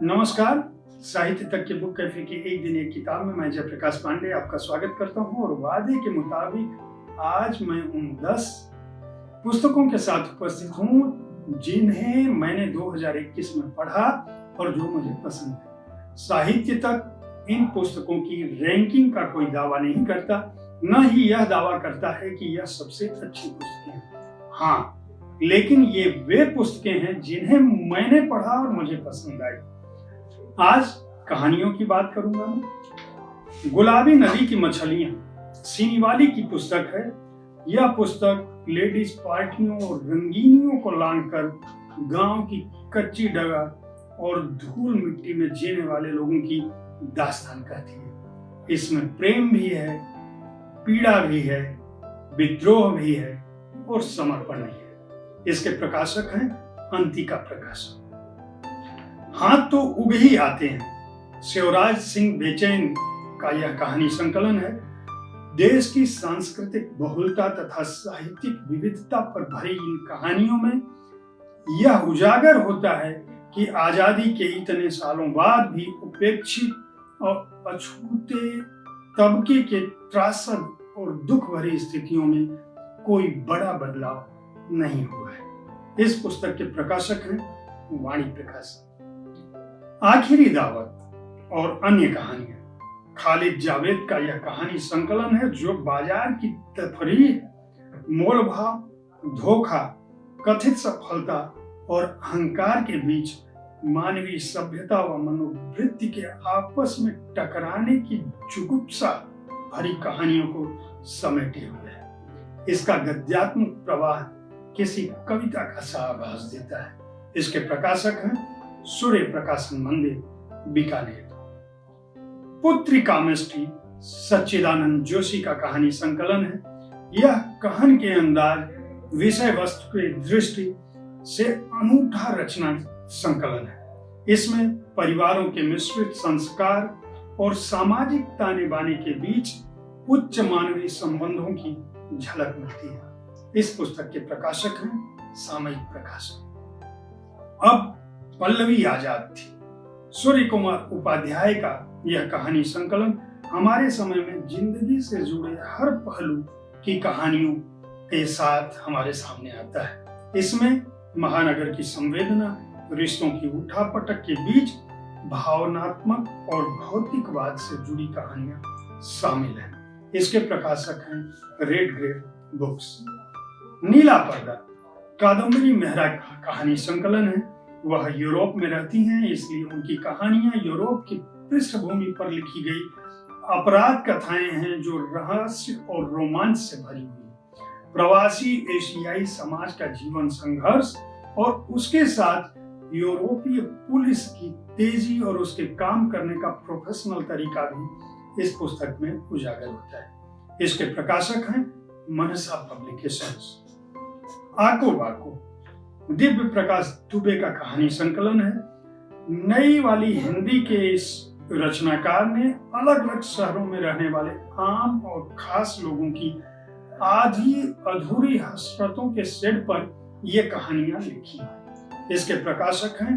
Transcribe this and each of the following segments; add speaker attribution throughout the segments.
Speaker 1: नमस्कार। साहित्य तक के बुक कैफे की एक दिन एक किताब में मैं जयप्रकाश पांडे आपका स्वागत करता हूं और वादे के मुताबिक आज मैं उन 10 पुस्तकों के साथ उपस्थित हूं जिन्हें मैंने 2021 में पढ़ा और जो मुझे पसंद है। साहित्य तक इन पुस्तकों की रैंकिंग का कोई दावा नहीं करता, न ही यह दावा करता है कि यह सबसे अच्छी पुस्तकें हैं। हाँ, लेकिन ये वे पुस्तकें हैं जिन्हें मैंने पढ़ा और मुझे पसंद आई। आज कहानियों की बात करूंगा मैं। गुलाबी नदी की मछलियां सीनीवाली की पुस्तक है। यह पुस्तक लेडीज पार्टियों और रंगीनियों को लांघकर गांव की कच्ची डगर और धूल मिट्टी में जीने वाले लोगों की दास्तान कहती है। इसमें प्रेम भी है, पीड़ा भी है, विद्रोह भी है और समर्पण भी है। इसके प्रकाशक हैं अंतिका प्रकाशन। हाथ तो उग ही आते हैं शिवराज सिंह बेचैन का यह कहानी संकलन है। देश की सांस्कृतिक बहुलता तथा साहित्यिक विविधता पर भरी इन कहानियों में यह उजागर होता है कि आजादी के इतने सालों बाद भी उपेक्षित और अछूते तबके के त्रासद और दुख भरी स्थितियों में कोई बड़ा बदलाव नहीं हुआ है। इस पुस्तक के प्रकाशक हैं वाणी प्रकाशन। आखिरी दावत और अन्य कहानियां खालिद जावेद का यह कहानी संकलन है जो बाजार की तफरीह, मोलभाव, धोखा, कथित सफलता और अहंकार के बीच मानवीय सभ्यता व मनोवृत्ति के आपस में टकराने की जुगुप्सा भरी कहानियों को समेटे हुए है। इसका गद्यात्मक प्रवाह किसी कविता का सा आभास देता है। इसके प्रकाशक हैं सूर्य प्रकाशन मंदिर, बीकानेर। पुत्री कामेष्टि सच्चिदानंद जोशी का कहानी संकलन है। यह कहन के अंदाज, विषय वस्तु की दृष्टि से अनूठा रचना संकलन है। इसमें परिवारों के मिश्रित संस्कार और सामाजिक ताने बाने के बीच उच्च मानवीय संबंधों की झलक मिलती है। इस पुस्तक के प्रकाशक हैं सामयिक प्रकाशन। अब पल्लवी आजाद थी। सूर्य कुमार उपाध्याय का यह कहानी संकलन हमारे समय में जिंदगी से जुड़े हर पहलू की कहानियों के साथ हमारे सामने आता है। इसमें महानगर की संवेदना, रिश्तों की उठापटक के बीच भावनात्मक और भौतिकवाद से जुड़ी कहानियां शामिल हैं। इसके प्रकाशक हैं रेड ग्रेप बुक्स। नीला पर्दा कादम्बरी मेहरा का कहानी संकलन है। वह यूरोप में रहती हैं, इसलिए उनकी कहानियां यूरोप की पृष्ठभूमि पर लिखी गई अपराध कथाएं हैं जो रहस्य और रोमांच से भरी हुई। प्रवासी एशियाई समाज का जीवन संघर्ष और उसके साथ यूरोपीय पुलिस की तेजी और उसके काम करने का प्रोफेशनल तरीका भी इस पुस्तक में उजागर होता है। इसके प्रकाशक हैं मनसा पब्लिकेशंस। आको बाको दिव्य प्रकाश दुबे का कहानी संकलन है। नई वाली हिंदी के इस रचनाकार ने अलग अलग शहरों में रहने वाले आम और खास लोगों की आधी अधूरी हसरतों के सेट पर ये कहानियां लिखी हैं। इसके प्रकाशक हैं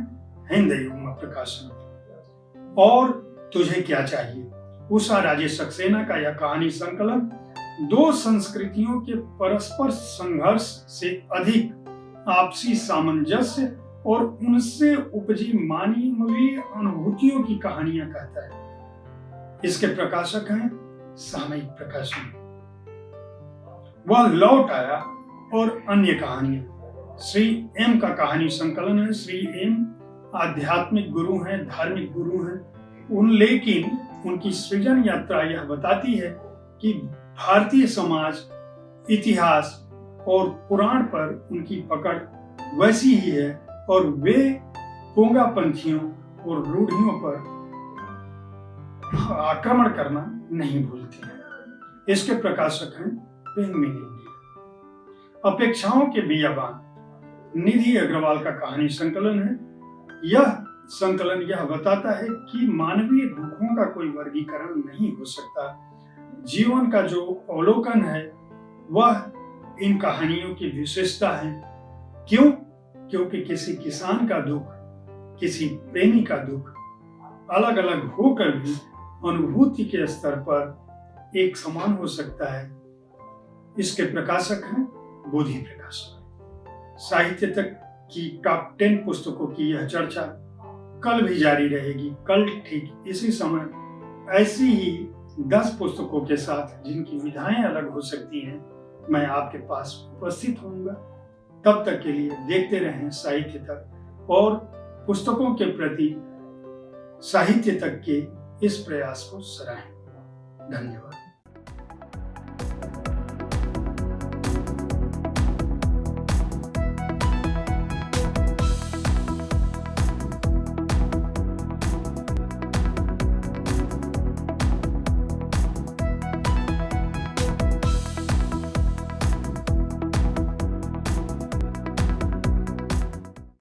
Speaker 1: हिंद युग्म प्रकाशन। और तुझे क्या चाहिए उषा राजेश सक्सेना का यह कहानी संकलन दो संस्कृतियों के परस्पर संघर्ष से अधिक आपसी सामंजस्य और उनसे उपजी मानवीय अनुभूतियों की कहानियां कहता है। इसके प्रकाशक हैं सामयिक प्रकाशन। वह लौट आया और अन्य कहानियां श्री एम का कहानी संकलन है। श्री एम आध्यात्मिक गुरु हैं, धार्मिक गुरु हैं, लेकिन उनकी सृजन यात्रा यह बताती है कि भारतीय समाज, इतिहास और पुराण पर उनकी पकड़ वैसी ही है और वे पोंगापंथियों और रूढ़ियों पर आक्रमण करना नहीं भूलते हैं। इसके प्रकाशक हैं पेंगुइन इंडिया। अपेक्षाओं के बियाबान निधि अग्रवाल का कहानी संकलन है। यह संकलन यह बताता है कि मानवीय दुखों का कोई वर्गीकरण नहीं हो सकता। जीवन का जो अवलोकन है वह इन कहानियों की विशेषता है। क्यों? क्योंकि किसी किसान का दुख, किसी प्रेमी का दुख अलग अलग होकर भी अनुभूति के स्तर पर एक समान हो सकता है। इसके प्रकाशक हैं बोधि प्रकाशक। साहित्य तक की टॉप 10 पुस्तकों की यह चर्चा कल भी जारी रहेगी। कल ठीक इसी समय ऐसी ही 10 पुस्तकों के साथ, जिनकी विधाएं अलग हो सकती हैं, मैं आपके पास उपस्थित होऊंगा। तब तक के लिए देखते रहें साहित्य तक और पुस्तकों के प्रति साहित्य तक के इस प्रयास को सराहें। धन्यवाद।